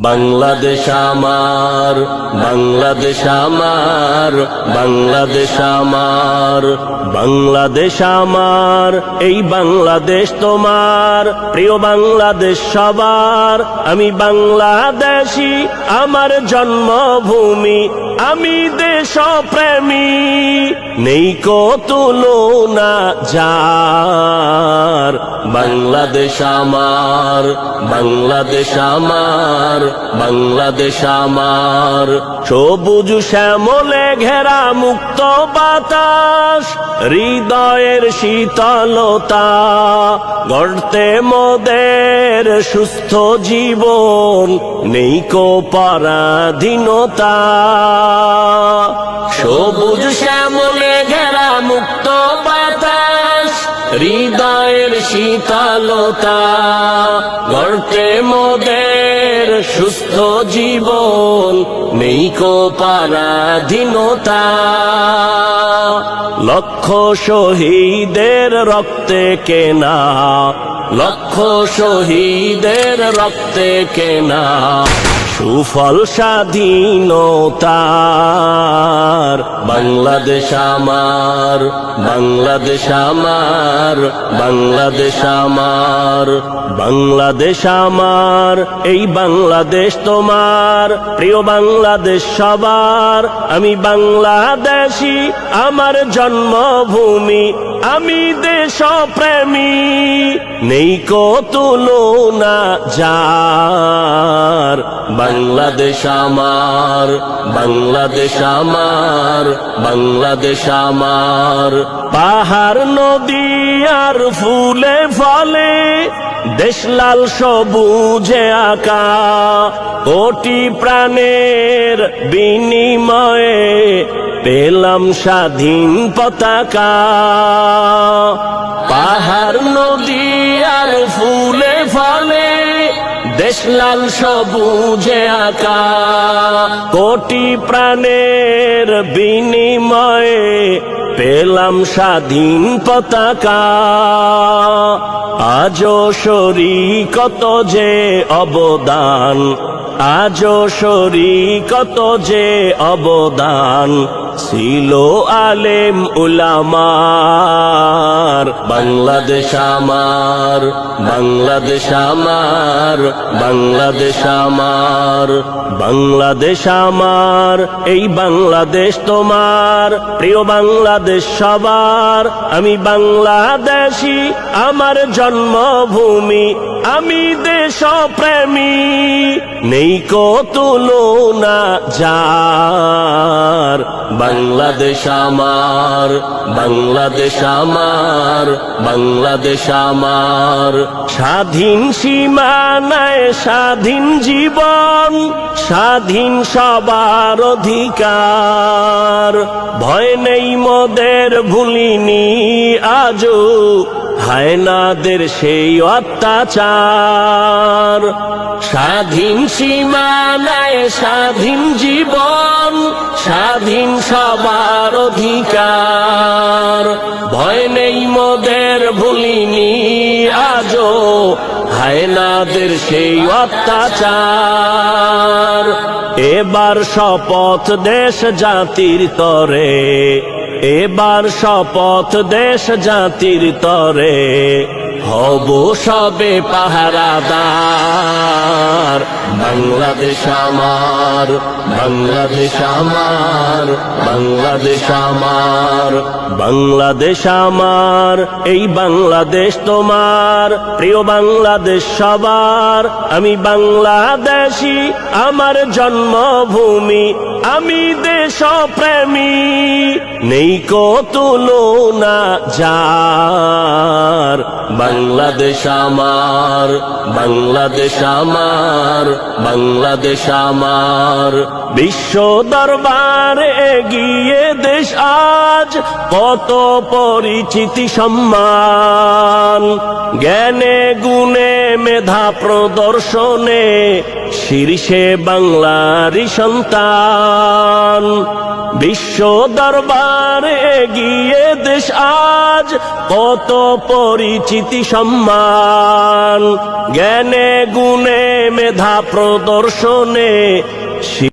বাংলাদেশ আমার, বাংলাদেশ আমার, বাংলাদেশ আমার, বাংলাদেশ আমার, এই বাংলাদেশ তোমার, প্রিয় বাংলাদেশ সবার। আমি বাংলাদেশী, আমার জন্মভূমি, আমি দেশপ্রেমী, নেই কো তুলনা যার। বাংলাদেশ আমার, বাংলাদেশ আমার, বাংলাদেশ আমার, সবুজ শ্যামলে ঘেরা মুক্ত বাতাস, হৃদয়ের শীতলতা, গড়তে মোদের সুস্থ জীবন, নেই কো পরাধীনতা। সবুজ শ্যামলে ঘেরা মুক্ত বাতাস, হৃদয়ের শীতলতা, গড়তে মোদের সুস্থ জীবন, নেই কো পরাধীনতা। লক্ষ শহীদের রক্তে কেনা, লক্ষ শহীদের রক্তে কেনা, সুফল স্বাধীনতার। বাংলাদেশ আমার, বাংলাদেশ আমার, বাংলাদেশ আমার, বাংলাদেশ আমার, এই বাংলাদেশ তোমার, প্রিয় বাংলাদেশ সবার। আমি বাংলাদেশী, আমার জন্মভূমি, আমি দেশপ্রেমী, নেই কো তুলনা যার। বাংলাদেশ আমার, বাংলাদেশ আমার, বাংলাদেশ আমার, পাহাড় নদী আর ফুলে ফলে, দেশ লাল সবুজে আঁকা, কোটি প্রাণের বিনিময়ে পেলাম স্বাধীন পতাকা। পাহাড় নদী আর ফুলে ফলে, দেশ লাল সবুজে আঁকা, কোটি প্রাণের বিনিময়ে পেলাম স্বাধীন পতাকা। আজও শরীকত যে অবদান, আজও শরীকত যে অবদান, ছিল আলেম উলামার। বাংলাদেশ আমার, বাংলাদেশ আমার, বাংলাদেশ আমার, বাংলাদেশ আমার, এই বাংলাদেশ তোমার, প্রিয় বাংলাদেশ সবার। আমি বাংলাদেশী, আমার জন্মভূমি, আমি দেশপ্রেমী, নেই কো তুলনা যার। বাংলাদেশ আমার, বাংলাদেশ আমার, বাংলাদেশ আমার, স্বাধীন সীমানায় স্বাধীন জীবন, স্বাধীন সবার অধিকার। ভয় নেই মোদের, ভুলিনি আজও হায়নাদের সেই অত্যাচার। স্বাধীন সীমানায় স্বাধীন জীবন, স্বাধীন সবার অধিকার। ভয় নেই মোদের, ভুলিনি আজও হায়নাদের সেই অত্যাচার। এবার শপথ দেশ জাতির তরে, এবার শপথ দেশ জাতির তরে, হব সবে পাহারাদার। বাংলাদেশ আমার, বাংলাদেশ আমার, বাংলাদেশ আমার, বাংলাদেশ আমার, এই বাংলাদেশ তোমার, প্রিয় বাংলাদেশ সবার। আমি বাংলাদেশী, আমার জন্মভূমি, আমি দেশপ্রেমী, নেই কো তুলনা যার। বাংলাদেশ আমার, বাংলাদেশ আমার, বাংলাদেশ আমার, বিশ্ব দরবারে এগিয়ে দেশ আজ, কত পরিচিতি সম্মান, জ্ঞানে গুণে মেধা প্রদর্শনে শীর্ষে বাংলারই সন্তান। বিশ্ব দরবারে গিয়ে দেশ আজ কত পরিচিতি সম্মান, জ্ঞানে গুণে মেধা প্রদর্শনে